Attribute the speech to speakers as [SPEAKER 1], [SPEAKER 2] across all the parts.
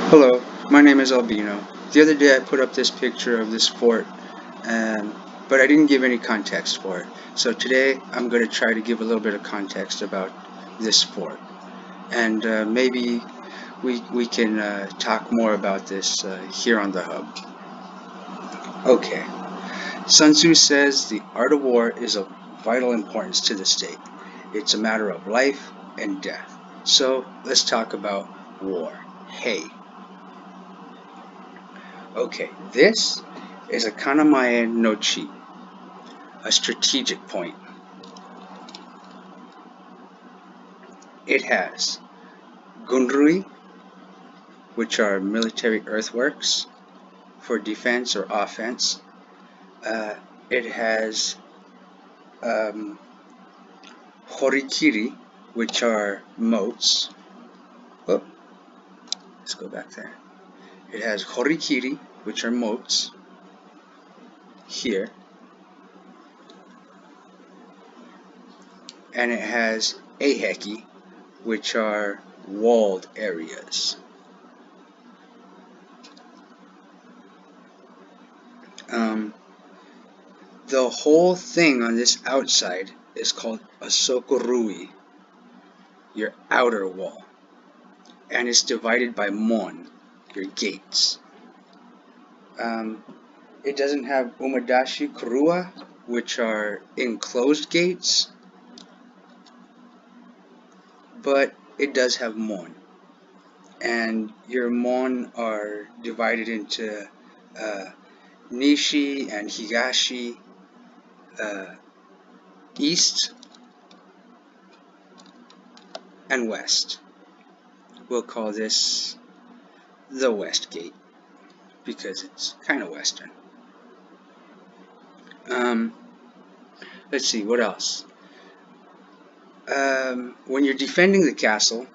[SPEAKER 1] Hello, my name is Albino. The other day I put up this picture of this fort, but I didn't give any context for it. So today I'm going to try to give a little bit of context about this fort. And maybe we can talk more about this here on the Hub. Okay. Sun Tzu says the art of war is of vital importance to the state. It's a matter of life and death. So let's talk about war. Hey. Okay, this is a Kanamae no Chi, a strategic point. It has gunrui, which are military earthworks for defense or offense. It has horikiri, which are moats. Oh, let's go back there. It has horikiri, which are moats here. And it has eiheki, which are walled areas. The whole thing on this outside is called a sokorui, your outer wall, and it's divided by mon, your gates. It doesn't have umadashi kurua, which are enclosed gates, but it does have mon, and your mon are divided into nishi and higashi, east and west. We'll call this the west gate because it's kind of western. Let's see, what else? When you're defending the castle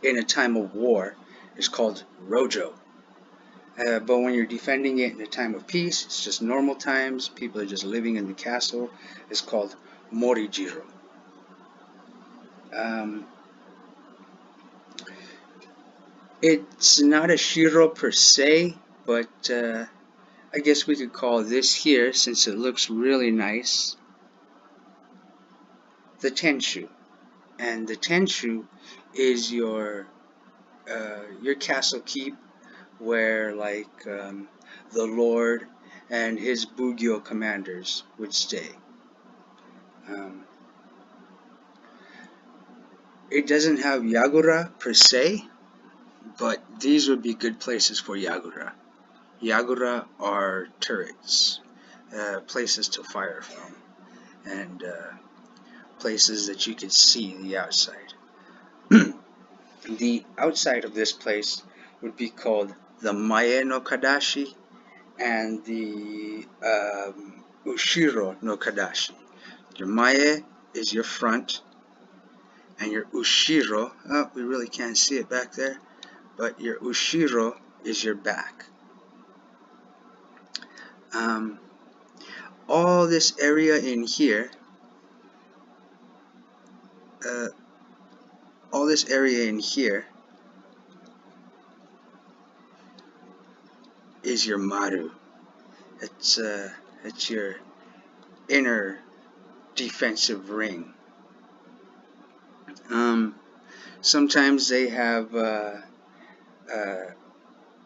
[SPEAKER 1] in a time of war, it's called rojo. But when you're defending it in a time of peace, it's just normal times, people are just living in the castle, it's called morijiro. It's not a shiro per se, but I guess we could call this here, since it looks really nice, the tenshu. And the tenshu is your castle keep, where like the Lord and his Bugyo commanders would stay. It doesn't have Yagura per se, but these would be good places for Yagura. Yagura are turrets, places to fire from, and places that you could see the outside. The outside of this place would be called the Mae no Kadashi and the Ushiro no Kadashi. Your Mae is your front, and your Ushiro, we really can't see it back there, but your Ushiro is your back. All this area in here, is your Maru. It's your inner defensive ring. Sometimes they have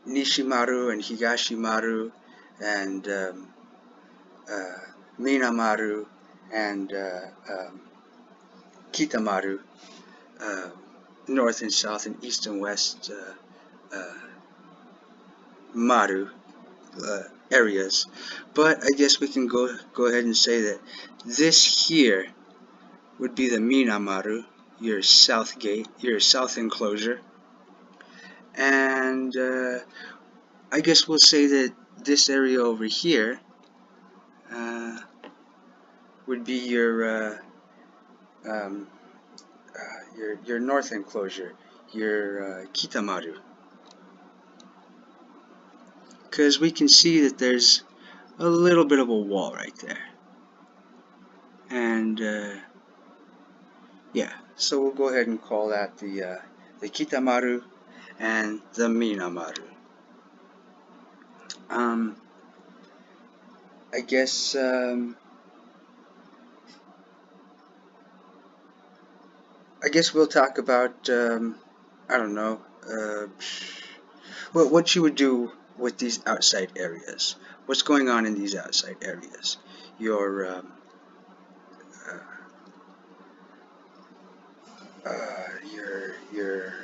[SPEAKER 1] Nishimaru and Higashimaru and Minamaru and Kitamaru, north and south and east and west Maru areas. But I guess we can go ahead and say that this here would be the Minamaru, your south gate, your south enclosure. And I guess we'll say that this area over here would be your north enclosure, your Kitamaru. Because we can see that there's a little bit of a wall right there. And yeah, so we'll go ahead and call that the Kitamaru, and the Minamaru. Um, I guess we'll talk about I don't know what you would do with these outside areas. What's going on in these outside areas? Your uh, your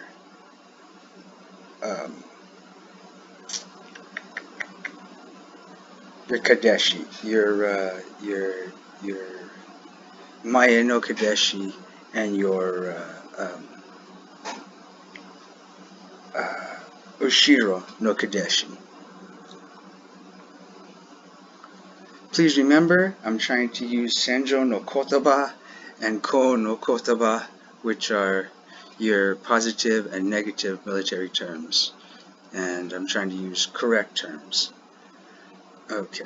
[SPEAKER 1] um, your Kadeshi, your Maya no Kadeshi, and your uh, Ushiro no Kadeshi. Please remember, I'm trying to use Senjo no Kotaba and Ko no Kotaba, which are your positive and negative military terms, and I'm trying to use correct terms. Okay.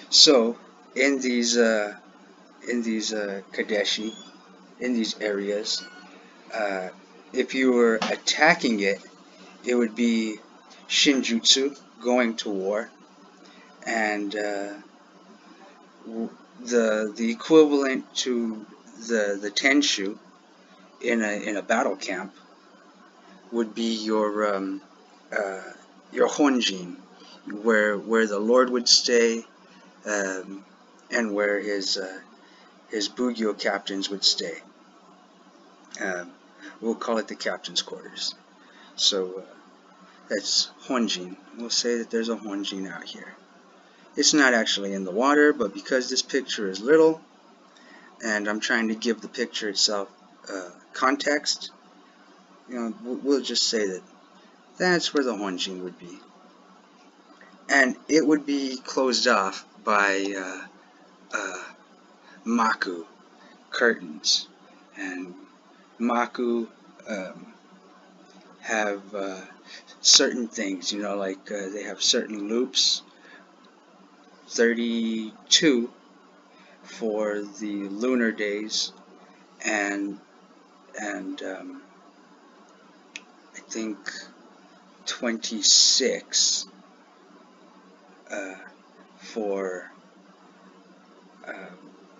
[SPEAKER 1] So in these Kadeshi, in these areas, uh, if you were attacking it, it would be Shinjutsu, going to war, and the equivalent to the Tenshu in a battle camp would be uh, your Honjin, where the Lord would stay, and where his Bugyo captains would stay. Um, we'll call it the captain's quarters. So that's Honjin. We'll say that there's a Honjin out here. It's not actually in the water, but because this picture is little, and I'm trying to give the picture itself context, we'll just say that that's where the Honjin would be. And it would be closed off by Maku, curtains. And Maku have certain things, like they have certain loops, 32 for the lunar days, and I think 26 for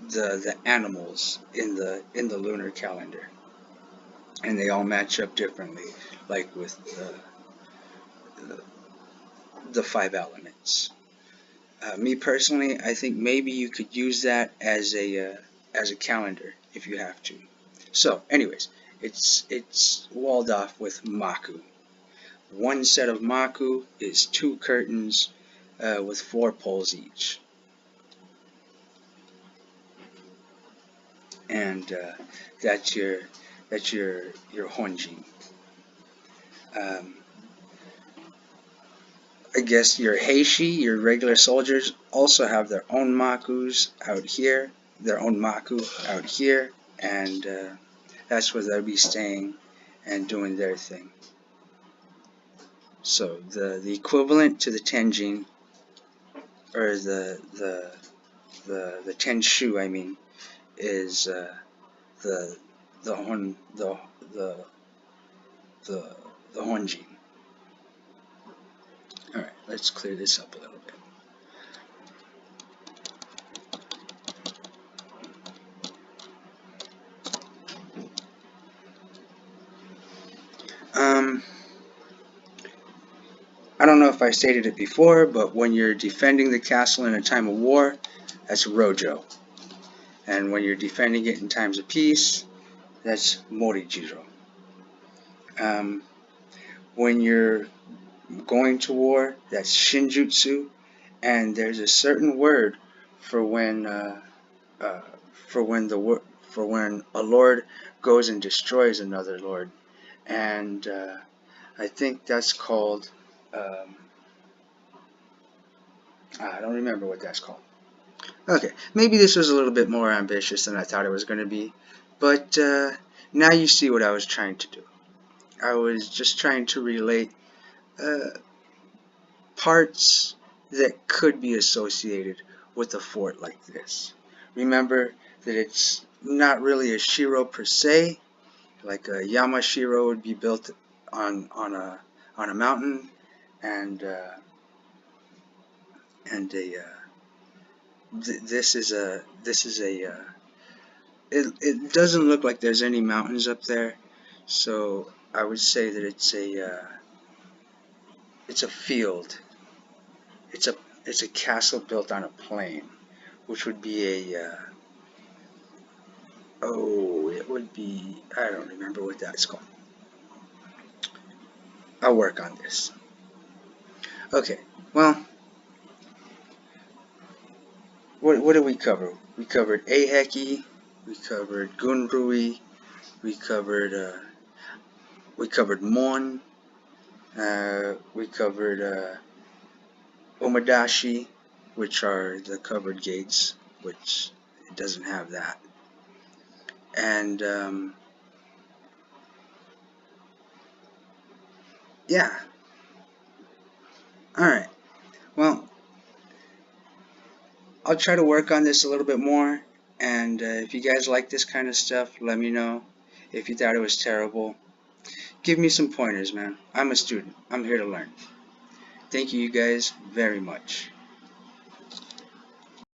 [SPEAKER 1] the animals in the lunar calendar, and they all match up differently, like with the five elements. Me personally, I think maybe you could use that as a calendar if you have to. So, anyways, it's walled off with Maku. One set of Maku is 2 curtains with 4 poles each, and that's your Honjin. Um, I guess your Heishi, your regular soldiers, also have their own Makus out here, and that's where they'll be staying and doing their thing. So the equivalent to the Tenjin, or the Tenshu, I mean, is the Honjin. All right, let's clear this up a little bit. I don't know if I stated it before, but when you're defending the castle in a time of war, that's Rojo. And when you're defending it in times of peace, that's Morijiro. When you're going to war, that's Shinjutsu. And there's a certain word for when for when a lord goes and destroys another lord, and I think that's called. I don't remember what that's called. Okay, maybe this was a little bit more ambitious than I thought it was going to be, but now you see what I was trying to do. I was just trying to relate parts that could be associated with a fort like this. Remember that it's not really a Shiro per se, Like a Yamashiro would be built on a mountain, and this is a it doesn't look like there's any mountains up there, so I would say that it's a field. It's a castle built on a plain, which would be it would be, I don't remember what that's called. I'll work on this. Okay, well, what did we cover? We covered Eiheki, we covered Gunrui, we covered Mon, we covered Omadashi, which are the covered gates, which it doesn't have that. And yeah, alright, well, I'll try to work on this a little bit more, and if you guys like this kind of stuff, let me know. If you thought it was terrible, give me some pointers, man. I'm a student. I'm here to learn. Thank you guys very much.